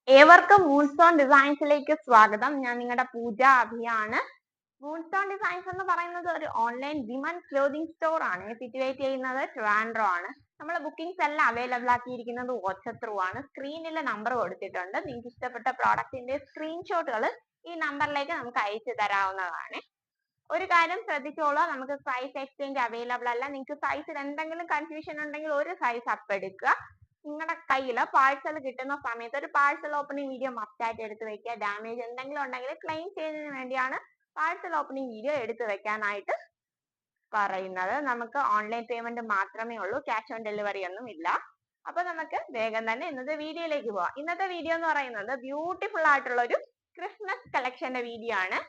ഏവർക്കും മൂൺസ്റ്റോൺ ഡിസൈൻസിലേക്ക് സ്വാഗതം. ഞാൻ നിങ്ങളുടെ പൂജ അഭിയാണ്. മൂൺസ്റ്റോൺ ഡിസൈൻസ് എന്ന് പറയുന്നത് ഒരു ഓൺലൈൻ വിമൻ ക്ലോതിങ് സ്റ്റോർ ആണ്. സിറ്റുവേറ്റ് ചെയ്യുന്നത് ട്രിവാൻഡ്രം ആണ്. നമ്മൾ ബുക്കിംഗ്സ് എല്ലാം അവൈലബിൾ ആക്കിയിരിക്കുന്നത് വാട്സ്ആപ്പ് ത്രൂ ആണ്. സ്ക്രീനിൽ നമ്പർ കൊടുത്തിട്ടുണ്ട്. നിങ്ങൾക്ക് ഇഷ്ടപ്പെട്ട പ്രോഡക്റ്റിന്റെ സ്ക്രീൻഷോട്ടുകൾ ഈ നമ്പറിലേക്ക് നമുക്ക് അയച്ചു തരാവുന്നതാണ്. ഒരു കാര്യം ശ്രദ്ധിച്ചോളൂ, നമുക്ക് സൈസ് എക്സ്ചേഞ്ച് അവൈലബിൾ അല്ല. നിങ്ങൾക്ക് സൈസിൽ എന്തെങ്കിലും കൺഫ്യൂഷൻ ഉണ്ടെങ്കിൽ ഒരു സൈസ് അപ്പ് എടുക്കുക. നിങ്ങളുടെ കയ്യിൽ പാഴ്സൽ കിട്ടുന്ന സമയത്ത് ഒരു പാഴ്സൽ ഓപ്പണിംഗ് വീഡിയോ മസ്റ്റ് ആയിട്ട് എടുത്ത് വെക്കുക. ഡാമേജ് എന്തെങ്കിലും ഉണ്ടെങ്കിൽ ക്ലെയിം ചെയ്യുന്നതിന് വേണ്ടിയാണ് പാഴ്സൽ ഓപ്പണിംഗ് വീഡിയോ എടുത്ത് വെക്കാനായിട്ട് പറയുന്നത്. നമുക്ക് ഓൺലൈൻ പേയ്മെന്റ് മാത്രമേ ഉള്ളൂ, ക്യാഷ് ഓൺ ഡെലിവറി ഒന്നും ഇല്ല. അപ്പൊ നമുക്ക് വേഗം തന്നെ ഇന്നത്തെ വീഡിയോയിലേക്ക് പോവാം. ഇന്നത്തെ വീഡിയോ എന്ന് പറയുന്നത് ബ്യൂട്ടിഫുൾ ആയിട്ടുള്ള ഒരു ക്രിസ്മസ് കളക്ഷന്റെ വീഡിയോ ആണ്.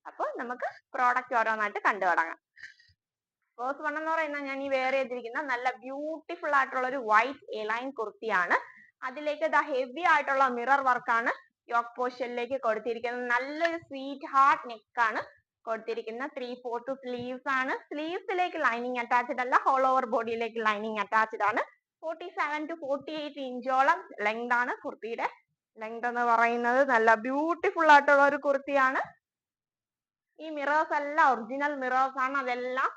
അപ്പോൾ നമുക്ക് പ്രോഡക്റ്റ് ഓരോന്നായിട്ട് കണ്ടു തുടങ്ങാം. ഫസ്റ്റ് വൺ എന്ന് പറയുന്നത് ഞാൻ ഈ വെയർ ചെയ്തിരിക്കുന്ന നല്ല ബ്യൂട്ടിഫുൾ ആയിട്ടുള്ള ഒരു വൈറ്റ് എലൈൻ കുർത്തിയാണ്. അതിലേക്ക് ഹെവി ആയിട്ടുള്ള മിറർ വർക്കാണ് യോക്ക് പോർഷനിലേക്ക് കൊടുത്തിരിക്കുന്നത്. നല്ലൊരു സ്വീറ്റ് ഹാർട്ട് നെക്ക് ആണ് കൊടുത്തിരിക്കുന്നത്. 3/4 സ്ലീവ്സ് ആണ്. സ്ലീവ്സിലേക്ക് ലൈനിങ് അറ്റാച്ച്ഡ് അല്ല, ഓൾ ഓവർ ബോഡിയിലേക്ക് ലൈനിങ് അറ്റാച്ച്ഡ് ആണ്. 47 to 48 ഇഞ്ചോളം ലെങ്ത് ആണ് കുർത്തിയുടെ ലെങ്ത് എന്ന് പറയുന്നത്. നല്ല ബ്യൂട്ടിഫുൾ ആയിട്ടുള്ള ഒരു കുർത്തിയാണ്. ഈ മിറേഴ്സ് എല്ലാം ഒറിജിനൽ മിറേഴ്സ് ആണ്. അതെല്ലാം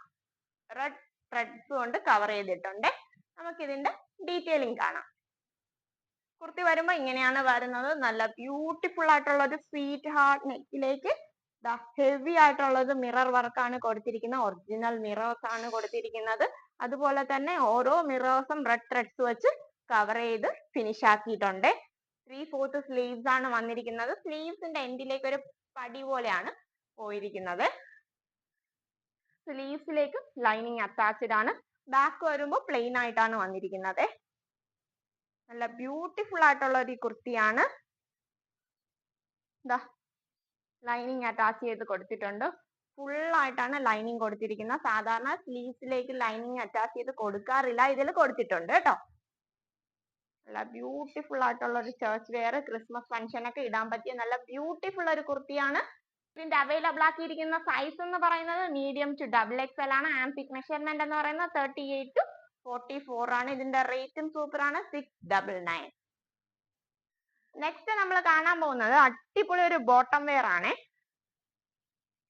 റെഡ് ത്രെഡ്സ് കൊണ്ട് കവർ ചെയ്തിട്ടുണ്ട്. നമുക്ക് ഇതിന്റെ ഡീറ്റെയിലിംഗ് കാണാം. കുർത്തി വരുമ്പോൾ ഇങ്ങനെയാണ് വരുന്നത്. നല്ല ബ്യൂട്ടിഫുൾ ആയിട്ടുള്ള ഒരു സ്വീറ്റ് ഹാർട്ട് നെക്കിലേക്ക് ഹെവി ആയിട്ടുള്ളത് മിറർ വർക്കാണ് കൊടുത്തിരിക്കുന്നത്. ഒറിജിനൽ മിറേഴ്സ് ആണ് കൊടുത്തിരിക്കുന്നത്. അതുപോലെ തന്നെ ഓരോ മിറേഴ്സും റെഡ് ത്രെഡ്സ് വെച്ച് കവർ ചെയ്ത് ഫിനിഷ് ആക്കിയിട്ടുണ്ട്. 3/4 സ്ലീവ്സ് ആണ് വന്നിരിക്കുന്നത്. സ്ലീവ്സിന്റെ എൻഡിലേക്ക് ഒരു പടി പോലെയാണ് പോയിരിക്കുന്നത്. സ്ലീവ്സിലേക്ക് ലൈനിങ് അറ്റാച്ച്ഡ് ആണ്. ബാക്ക് വരുമ്പോൾ പ്ലെയിൻ ആയിട്ടാണ് വന്നിരിക്കുന്നത്. നല്ല ബ്യൂട്ടിഫുൾ ആയിട്ടുള്ള ഒരു കുർത്തിയാണ്. ലൈനിങ് അറ്റാച്ച് ചെയ്ത് കൊടുത്തിട്ടുണ്ട്. ഫുൾ ആയിട്ടാണ് ലൈനിങ് കൊടുത്തിരിക്കുന്നത്. സാധാരണ സ്ലീവ്സിലേക്ക് ലൈനിങ് അറ്റാച്ച് ചെയ്ത് കൊടുക്കാറില്ല, ഇതിൽ കൊടുത്തിട്ടുണ്ട് കേട്ടോ. നല്ല ബ്യൂട്ടിഫുൾ ആയിട്ടുള്ള ഒരു ചർച്ച് വെയർ, ക്രിസ്മസ് ഫംഗ്ഷൻ ഒക്കെ ഇടാൻ പറ്റിയ നല്ല ബ്യൂട്ടിഫുൾ ഒരു കുർത്തിയാണ്. ഇതിന്റെ അവൈലബിൾ ആക്കിയിരിക്കുന്ന സൈസ് എന്ന് പറയുന്നത് മീഡിയം ടു XXL ആണ്. ആംപിക് മെഷർമെന്റ് എന്ന് പറയുന്നത് 38 to 44 ആണ്. ഇതിന്റെ റേറ്റും സൂപ്പർ ആണ്, 699. നെക്സ്റ്റ് നമ്മൾ കാണാൻ പോകുന്നത് അടിപൊളി ഒരു ബോട്ടം വെയർ ആണ്.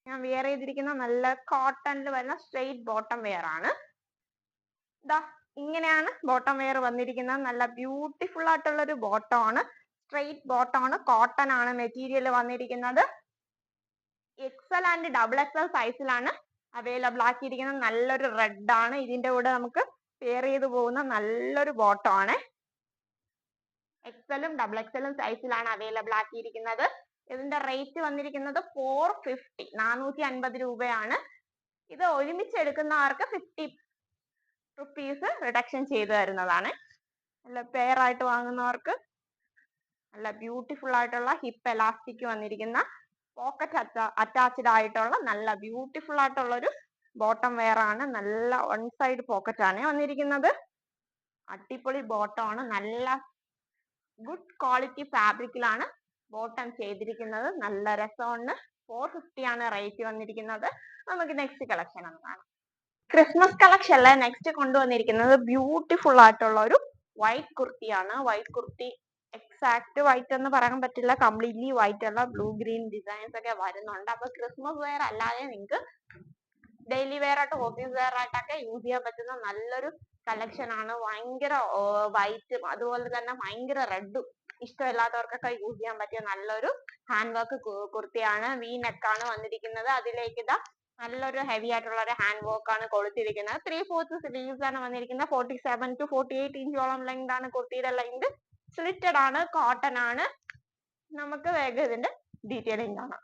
ഞാൻ വെയർ ചെയ്തിരിക്കുന്ന നല്ല കോട്ടണിൽ വരുന്ന സ്ട്രെയിറ്റ് ബോട്ടം വെയർ ആണ്. ഇങ്ങനെയാണ് ബോട്ടം വെയർ വന്നിരിക്കുന്നത്. നല്ല ബ്യൂട്ടിഫുൾ ആയിട്ടുള്ള ഒരു ബോട്ടം ആണ്. സ്ട്രെയിറ്റ് ബോട്ടം ആണ്, കോട്ടൺ ആണ് മെറ്റീരിയൽ വന്നിരിക്കുന്നത്. XL ആൻഡ് XXL സൈസിലാണ് അവൈലബിൾ ആക്കിയിരിക്കുന്നത്. നല്ലൊരു റെഡ് ആണ്. ഇതിന്റെ കൂടെ നമുക്ക് പെയർ ചെയ്ത് പോകുന്ന നല്ലൊരു ബോട്ടം ആണ്. XL ഉം XXL ഉം സൈസിലാണ് അവൈലബിൾ ആക്കിയിരിക്കുന്നത്. ഇതിന്റെ റേറ്റ് വന്നിരിക്കുന്നത് 450, 450 രൂപയാണ്. ഇത് ഒരുമിച്ച് എടുക്കുന്നവർക്ക് 50 റുപ്പീസ് റിഡക്ഷൻ ചെയ്തു തരുന്നതാണ്. നല്ല പെയർ ആയിട്ട് വാങ്ങുന്നവർക്ക് നല്ല ബ്യൂട്ടിഫുൾ ആയിട്ടുള്ള ഹിപ്പ് എലാസ്റ്റിക് വന്നിരിക്കുന്ന പോക്കറ്റ് അറ്റാച്ച്ഡ് ആയിട്ടുള്ള നല്ല ബ്യൂട്ടിഫുൾ ആയിട്ടുള്ള ഒരു ബോട്ടം വെയർ ആണ്. നല്ല വൺ സൈഡ് പോക്കറ്റ് ആണ് വന്നിരിക്കുന്നത്. അടിപൊളി ബോട്ടം ആണ്. നല്ല ഗുഡ് ക്വാളിറ്റി ഫാബ്രിക്കിലാണ് ബോട്ടം ചെയ്തിരിക്കുന്നത്. നല്ല രസമുണ്ട്. 450 ആണ് റേറ്റ് വന്നിരിക്കുന്നത്. നമുക്ക് നെക്സ്റ്റ് കളക്ഷൻ ഒന്ന് കാണാം. ക്രിസ്മസ് കളക്ഷനിലെ നെക്സ്റ്റ് കൊണ്ടുവന്നിരിക്കുന്നത് ബ്യൂട്ടിഫുൾ ആയിട്ടുള്ള ഒരു വൈറ്റ് കുർത്തിയാണ്. വൈറ്റ് കുർത്തി എക്സാക്ട് വൈറ്റ് എന്ന് പറയാൻ പറ്റില്ല, കംപ്ലീറ്റ്ലി വൈറ്റ് അല്ല, ബ്ലൂ ഗ്രീൻ ഡിസൈൻസ് ഒക്കെ വരുന്നുണ്ട്. അപ്പൊ ക്രിസ്മസ് വെയർ അല്ലാതെ നിങ്ങൾക്ക് ഡെയിലി വെയർ ആയിട്ട് ഓഫീസ് വെയർ ആയിട്ടൊക്കെ യൂസ് ചെയ്യാൻ പറ്റുന്ന നല്ലൊരു കളക്ഷൻ ആണ്. ഭയങ്കര വൈറ്റും അതുപോലെ തന്നെ ഭയങ്കര റെഡും ഇഷ്ടമില്ലാത്തവർക്കൊക്കെ യൂസ് ചെയ്യാൻ പറ്റിയ നല്ലൊരു ഹാൻഡ് വർക്ക് കുർത്തിയാണ്. വി നെക്ക് ആണ് വന്നിരിക്കുന്നത്. അതിലേക്ക് നല്ലൊരു ഹെവി ആയിട്ടുള്ള ഒരു ഹാൻഡ് വർക്ക് ആണ് കൊടുത്തിരിക്കുന്നത്. 3/4 സ്ലീവ്സ് ആണ് വന്നിരിക്കുന്നത്. 47 to 48 ഇഞ്ചോളം ലെങ്ത് ആണ് കുർത്തിയുടെ ലെങ്ത്. സ്ലിറ്റഡ് ആണ്, കോട്ടൺ ആണ്. നമുക്ക് വേഗം ഇതിന്റെ ഡീറ്റെയിലിംഗ് കാണാം.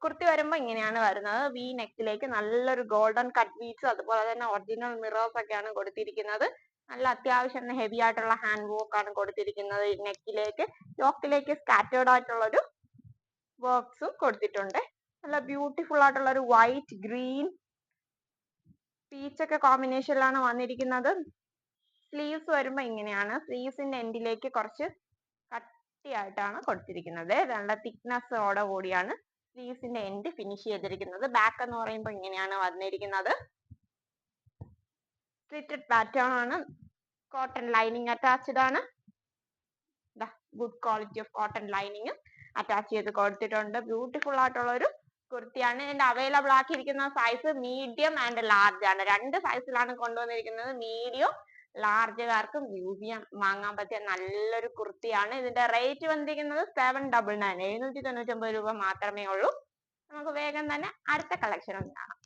കുർത്തി വരുമ്പോൾ ഇങ്ങനെയാണ് വരുന്നത്. വി നെക്കിലേക്ക് നല്ലൊരു ഗോൾഡൻ കട്ട് ബീഡ്സ് അതുപോലെ തന്നെ ഒറിജിനൽ മിറേഴ്സ് ഒക്കെയാണ് കൊടുത്തിരിക്കുന്നത്. നല്ല അത്യാവശ്യം ഹെവി ആയിട്ടുള്ള ഹാൻഡ് വർക്ക് ആണ് കൊടുത്തിരിക്കുന്നത്. നെക്കിലേക്ക് യോക്കിലേക്ക് സ്കാറ്റേർഡ് ആയിട്ടുള്ള ഒരു വർക്ക്സും കൊടുത്തിട്ടുണ്ട്. നല്ല ബ്യൂട്ടിഫുൾ ആയിട്ടുള്ള ഒരു വൈറ്റ്, ഗ്രീൻ, പീച്ച് ഒക്കെ കോമ്പിനേഷനിലാണ് വന്നിരിക്കുന്നത്. സ്ലീവ്സ് വരുമ്പോൾ ഇങ്ങനെയാണ്. സ്ലീവ്സിന്റെ എൻഡിലേക്ക് കുറച്ച് കട്ടിയായിട്ടാണ് കൊടുത്തിരിക്കുന്നത്. നല്ല തിക്നെസ്സോടെ കൂടിയാണ് സ്ലീവ്സിന്റെ എൻഡ് ഫിനിഷ് ചെയ്തിരിക്കുന്നത്. ബാക്ക് എന്ന് പറയുമ്പോൾ ഇങ്ങനെയാണ് വന്നിരിക്കുന്നത്. സ്ലിറ്റഡ് പാറ്റേൺ ആണ്. കോട്ടൺ ലൈനിങ് അറ്റാച്ച്ഡ് ആണ്. Good quality of cotton lining attach ചെയ്ത് കൊടുത്തിട്ടുണ്ട്. ബ്യൂട്ടിഫുൾ ആയിട്ടുള്ള ഒരു കുർത്തിയാണ്. ഇതിന്റെ അവൈലബിൾ ആക്കിയിരിക്കുന്ന സൈസ് മീഡിയം ആൻഡ് ലാർജ് ആണ്. രണ്ട് സൈസിലാണ് കൊണ്ടുവന്നിരിക്കുന്നത്. മീഡിയം ലാർജുകാർക്കും യൂസ് ചെയ്യാൻ വാങ്ങാൻ പറ്റിയ നല്ലൊരു കുർത്തിയാണ്. ഇതിന്റെ റേറ്റ് വന്നിരിക്കുന്നത് 799 799 രൂപ മാത്രമേ ഉള്ളൂ. നമുക്ക് വേഗം തന്നെ അടുത്ത കളക്ഷൻ ഒന്ന് കാണാം.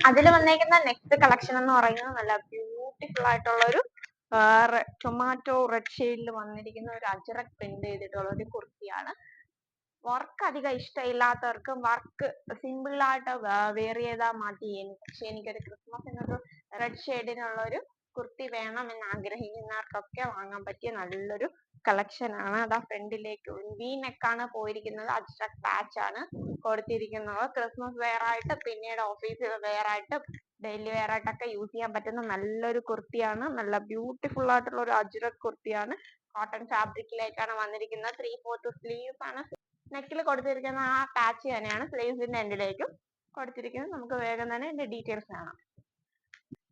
അതിൽ വന്നേക്കുന്ന നെക്സ്റ്റ് കളക്ഷൻ എന്ന് പറയുന്നത് നല്ല ബ്യൂട്ടിഫുൾ ആയിട്ടുള്ള ഒരു ടൊമാറ്റോ റെഡ് ഷെയ്ഡിൽ വന്നിരിക്കുന്ന ഒരു അജ്രക് പ്രിന്റ് ചെയ്തിട്ടുള്ള ഒരു കുർത്തിയാണ്. വർക്ക് അധികം ഇഷ്ടമില്ലാത്തവർക്കും വർക്ക് സിമ്പിൾ ആയിട്ട് വെയർ ചെയ്താൽ മതി. പക്ഷെ എനിക്കൊരു ക്രിസ്മസിനൊരു റെഡ് ഷെയ്ഡിനുള്ള ഒരു കുർത്തി വേണം എന്ന് ആഗ്രഹിക്കുന്നവർക്കൊക്കെ വാങ്ങാൻ പറ്റിയ നല്ലൊരു കളക്ഷൻ ആണ്. അതാ ഫ്രണ്ടിലേക്ക് വി നെക്കാണ് പോയിരിക്കുന്നത്. അജ്രക് പാച്ച് ആണ് കൊടുത്തിരിക്കുന്നത്. ക്രിസ്മസ് വെയർ ആയിട്ട് പിന്നീട് ഓഫീസിൽ വെയർ ആയിട്ട് ഡെയിലി വെയർ ആയിട്ടൊക്കെ യൂസ് ചെയ്യാൻ പറ്റുന്ന നല്ലൊരു കുർത്തിയാണ്. നല്ല ബ്യൂട്ടിഫുൾ ആയിട്ടുള്ള ഒരു അജ്രക് കുർത്തിയാണ്. കോട്ടൺ ഫാബ്രിക്കിലേക്കാണ് വന്നിരിക്കുന്നത്. 3/4 സ്ലീവ്സ് ആണ്. നെക്കിൽ കൊടുത്തിരിക്കുന്ന ആ പാച്ച് തന്നെയാണ് സ്ലീവ്സിന്റെ എൻഡിലേക്കും കൊടുത്തിരിക്കുന്നത്. നമുക്ക് വേഗം തന്നെ ഇതിന്റെ ഡീറ്റെയിൽസ് കാണാം.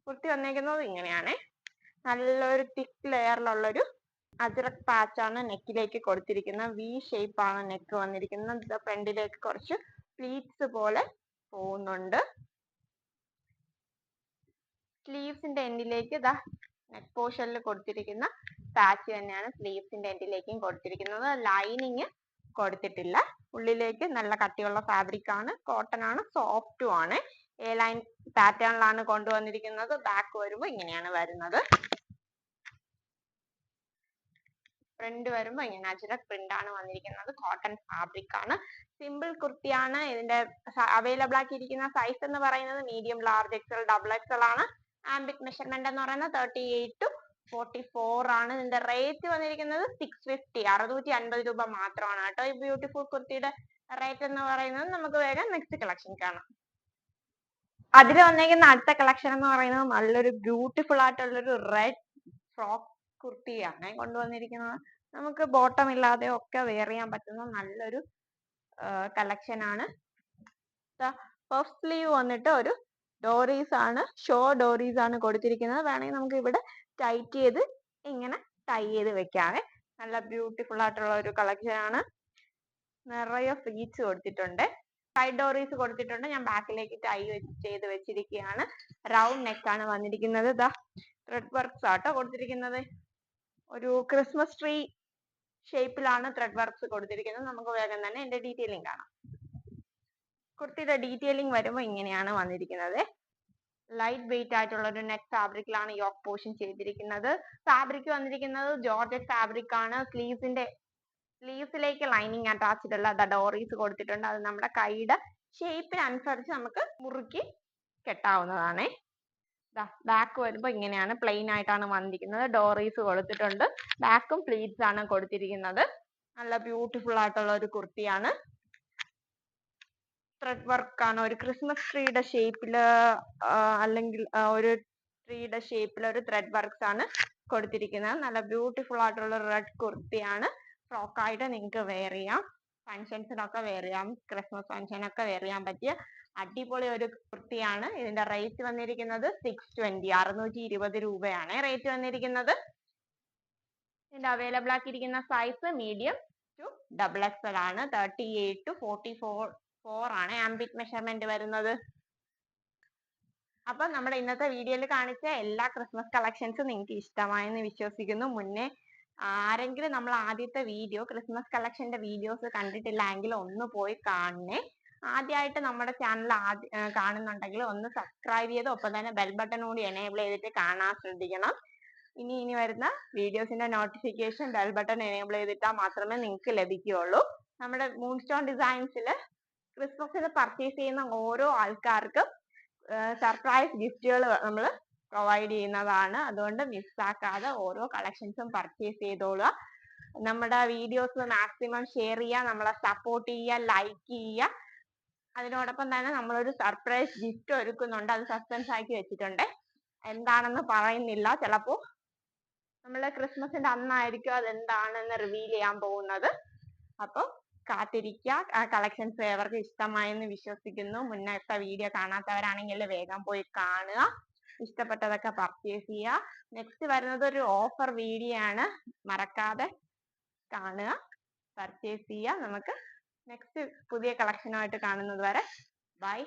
കുർത്തി വന്നിരിക്കുന്നത് ഇങ്ങനെയാണ്. നല്ലൊരു തിക്ക് ലെയറിലുള്ളൊരു അജ്രക് പാച്ച് ആണ് നെക്കിലേക്ക് കൊടുത്തിരിക്കുന്നത്. വി ഷേപ്പ് ആണ് നെക്ക് വന്നിരിക്കുന്നത്. ഫ്രണ്ടിലേക്ക് കുറച്ച് പ്ലീറ്റ്സ് പോലെ പോകുന്നുണ്ട്. സ്ലീവ്സിന്റെ എൻഡിലേക്ക് ഇതാ നെക്ക് പോർഷനിൽ കൊടുത്തിരിക്കുന്ന പാച്ച് തന്നെയാണ് സ്ലീവ്സിന്റെ എൻഡിലേക്കും കൊടുത്തിരിക്കുന്നത്. ലൈനിങ് കൊടുത്തിട്ടില്ല. ഉള്ളിലേക്ക് നല്ല കട്ടിയുള്ള ഫാബ്രിക് ആണ്. കോട്ടൺ ആണ്. സോഫ്റ്റും ആണ്. എ ലൈൻ പാറ്റേണിലാണ് കൊണ്ടുവന്നിരിക്കുന്നത്. ബാക്ക് വരുമ്പോൾ ഇങ്ങനെയാണ് വരുന്നത്. ഫ്രണ്ട് വരുമ്പോൾ ഇങ്ങനെ അജ്രക് പ്രിന്റ് ആണ് വന്നിരിക്കുന്നത്. കോട്ടൺ ഫാബ്രിക് ആണ്. സിമ്പിൾ കുർത്തിയാണ്. ഇതിന്റെ അവൈലബിൾ ആക്കിയിരിക്കുന്ന സൈസ് എന്ന് പറയുന്നത് medium, large, XL, double XL ആണ്. ആംബിക് മെഷർമെന്റ് എന്ന് പറയുന്നത് 38 to 44 ആണ്. ഇതിന്റെ റേറ്റ് വന്നിരിക്കുന്നത് 650 650 രൂപ മാത്രമാണ് കേട്ടോ. ഈ ബ്യൂട്ടിഫുൾ കുർത്തിയുടെ റേറ്റ് എന്ന് പറയുന്നത്. നമുക്ക് വേഗം നെക്സ്റ്റ് കളക്ഷൻ കാണാം. അതിൽ വന്നിരിക്കുന്ന അടുത്ത കളക്ഷൻ എന്ന് പറയുന്നത് നല്ലൊരു ബ്യൂട്ടിഫുൾ ആയിട്ടുള്ളൊരു റെഡ് ഫ്രോക്ക് കുർത്തിയാണ് കൊണ്ടുവന്നിരിക്കുന്നത്. നമുക്ക് ബോട്ടം ഇല്ലാതെ ഒക്കെ വെയർ ചെയ്യാൻ പറ്റുന്ന നല്ലൊരു കളക്ഷൻ ആണ്. പഫ് സ്ലീവ് വന്നിട്ട് ഒരു ഡോറീസ് ആണ്. ഷോ ഡോറീസ് ആണ് കൊടുത്തിരിക്കുന്നത്. വേണമെങ്കിൽ നമുക്ക് ഇവിടെ ടൈറ്റ് ചെയ്ത് ഇങ്ങനെ ടൈ ചെയ്ത് വെക്കാവേ. നല്ല ബ്യൂട്ടിഫുൾ ആയിട്ടുള്ള ഒരു കളക്ഷൻ ആണ്. നിറയെ ഫ്ലീറ്റ്സ് കൊടുത്തിട്ടുണ്ട്. സൈഡ് ഡോറീസ് കൊടുത്തിട്ടുണ്ട്. ഞാൻ ബാക്കിലേക്ക് ടൈ ചെയ്ത് വെച്ചിരിക്കുകയാണ്. റൗണ്ട് നെക്ക് ആണ് വന്നിരിക്കുന്നത്. ഇതാ ത്രെഡ് വർക്ക്സ് ആട്ടോ കൊടുത്തിരിക്കുന്നത്. ഒരു ക്രിസ്മസ് ട്രീ ഷേപ്പിലാണ് ത്രെഡ് വർക്ക്സ് കൊടുത്തിരിക്കുന്നത്. നമുക്ക് വേഗം തന്നെ ഇതിന്റെ ഡീറ്റെയിലിംഗ് കാണാം. കുർത്തിയുടെ ഡീറ്റെയിലിംഗ് വരുമ്പോൾ ഇങ്ങനെയാണ് വന്നിരിക്കുന്നത്. ലൈറ്റ് വെയിറ്റ് ആയിട്ടുള്ള ഒരു നെറ്റ് ഫാബ്രിക്കിലാണ് യോക്ക് പോർഷൻ ചെയ്തിരിക്കുന്നത്. ഫാബ്രിക് വന്നിരിക്കുന്നത് ജോർജറ്റ് ഫാബ്രിക് ആണ്. സ്ലീവ്സിലേക്ക് ലൈനിങ് അറ്റാച്ച്ഡ് ഉള്ള ഡോറീസ് കൊടുത്തിട്ടുണ്ട്. അത് നമ്മുടെ കൈയുടെ ഷേപ്പിനനുസരിച്ച് നമുക്ക് മുറുക്കി കെട്ടാവുന്നതാണ്. ബാക്ക് വരുമ്പോൾ ഇങ്ങനെയാണ് പ്ലെയിൻ ആയിട്ടാണ് വന്നിരിക്കുന്നത്. ഡോറീസ് കൊടുത്തിട്ടുണ്ട്. ബാക്കും പ്ലീറ്റ്സ് ആണ് കൊടുത്തിരിക്കുന്നത്. നല്ല ബ്യൂട്ടിഫുൾ ആയിട്ടുള്ള ഒരു കുർത്തിയാണ്. ത്രെഡ് വർക്ക് ആണ്. ഒരു ക്രിസ്മസ് ട്രീയുടെ ഷേപ്പില് അല്ലെങ്കിൽ ഒരു ട്രീയുടെ ഷേപ്പിൽ ഒരു ത്രെഡ് വർക്ക്സ് ആണ് കൊടുത്തിരിക്കുന്നത്. നല്ല ബ്യൂട്ടിഫുൾ ആയിട്ടുള്ള റെഡ് കുർത്തിയാണ്. ഫ്രോക്കായിട്ട് നിങ്ങൾക്ക് വെയർ ചെയ്യാം. ഫങ്ഷൻസിനൊക്കെ വെയർ ചെയ്യാം. ക്രിസ്മസ് ഫങ്ഷനൊക്കെ വെയർ ചെയ്യാൻ പറ്റിയ അടിപൊളി ഒരു കുർത്തിയാണ്. ഇതിന്റെ റേറ്റ് വന്നിരിക്കുന്നത് 620 620 രൂപയാണ് റേറ്റ് വന്നിരിക്കുന്നത്. ഇതിന്റെ അവൈലബിൾ ആക്കിയിരിക്കുന്ന size medium to double XL ആണ്. 38 to 44 ആണ് ആംബിക് മെഷർമെന്റ് വരുന്നത്. അപ്പൊ നമ്മുടെ ഇന്നത്തെ വീഡിയോയിൽ കാണിച്ച എല്ലാ ക്രിസ്മസ് കളക്ഷൻസും നിങ്ങൾക്ക് ഇഷ്ടമായെന്ന് വിശ്വസിക്കുന്നു. മുന്നേ ആരെങ്കിലും നമ്മൾ ആദ്യത്തെ വീഡിയോ ക്രിസ്മസ് കളക്ഷന്റെ വീഡിയോസ് കണ്ടിട്ടില്ലെങ്കിൽ ഒന്ന് പോയി കാണണേ. ആദ്യമായിട്ട് നമ്മുടെ ചാനൽ കാണുന്നുണ്ടെങ്കിൽ ഒന്ന് സബ്സ്ക്രൈബ് ചെയ്ത് ഒപ്പം തന്നെ ബെൽ ബട്ടൺ കൂടി എനേബിൾ ചെയ്തിട്ട് കാണാൻ ശ്രദ്ധിക്കണം. ഇനി വരുന്ന വീഡിയോസിന്റെ നോട്ടിഫിക്കേഷൻ ബെൽ ബട്ടൺ എനേബിൾ ചെയ്തിട്ടാൽ മാത്രമേ നിങ്ങൾക്ക് ലഭിക്കുകയുള്ളൂ. നമ്മുടെ മൂൺസ്റ്റോൺ ഡിസൈൻസിൽ ക്രിസ്മസിന് പർച്ചേസ് ചെയ്യുന്ന ഓരോ ആൾക്കാർക്കും സർപ്രൈസ് ഗിഫ്റ്റുകൾ നമ്മൾ പ്രൊവൈഡ് ചെയ്യുന്നതാണ്. അതുകൊണ്ട് മിസ്സാക്കാതെ ഓരോ കളക്ഷൻസും പർച്ചേസ് ചെയ്തോളുക. നമ്മുടെ വീഡിയോസ് മാക്സിമം ഷെയർ ചെയ്യുക, നമ്മളെ സപ്പോർട്ട് ചെയ്യുക, ലൈക്ക് ചെയ്യുക. അതിനോടൊപ്പം തന്നെ നമ്മളൊരു സർപ്രൈസ് ഗിഫ്റ്റ് ഒരുക്കുന്നുണ്ട്. അത് സസ്പെൻസ് ആക്കി വെച്ചിട്ടുണ്ട്. എന്താണെന്ന് പറയുന്നില്ല. ചിലപ്പോൾ നമ്മൾ ക്രിസ്മസിന്റെ അന്നായിരിക്കും അതെന്താണെന്ന് റിവീൽ ചെയ്യാൻ പോകുന്നത്. അപ്പോൾ കാത്തിരിക്കുക. കളക്ഷൻസ് ഏവർക്ക് ഇഷ്ടമായെന്ന് വിശ്വസിക്കുന്നു. മുന്നത്തെ വീഡിയോ കാണാത്തവരാണെങ്കിൽ വേഗം പോയി കാണുക. ഇഷ്ടപ്പെട്ടതൊക്കെ പർച്ചേസ് ചെയ്യുക. നെക്സ്റ്റ് വരുന്നത് ഒരു ഓഫർ വീഡിയോ ആണ്. മറക്കാതെ കാണുക, പർച്ചേസ് ചെയ്യുക. നമുക്ക് നെക്സ്റ്റ് പുതിയ കളക്ഷനുമായിട്ട് കാണുന്നത് വരെ ബൈ.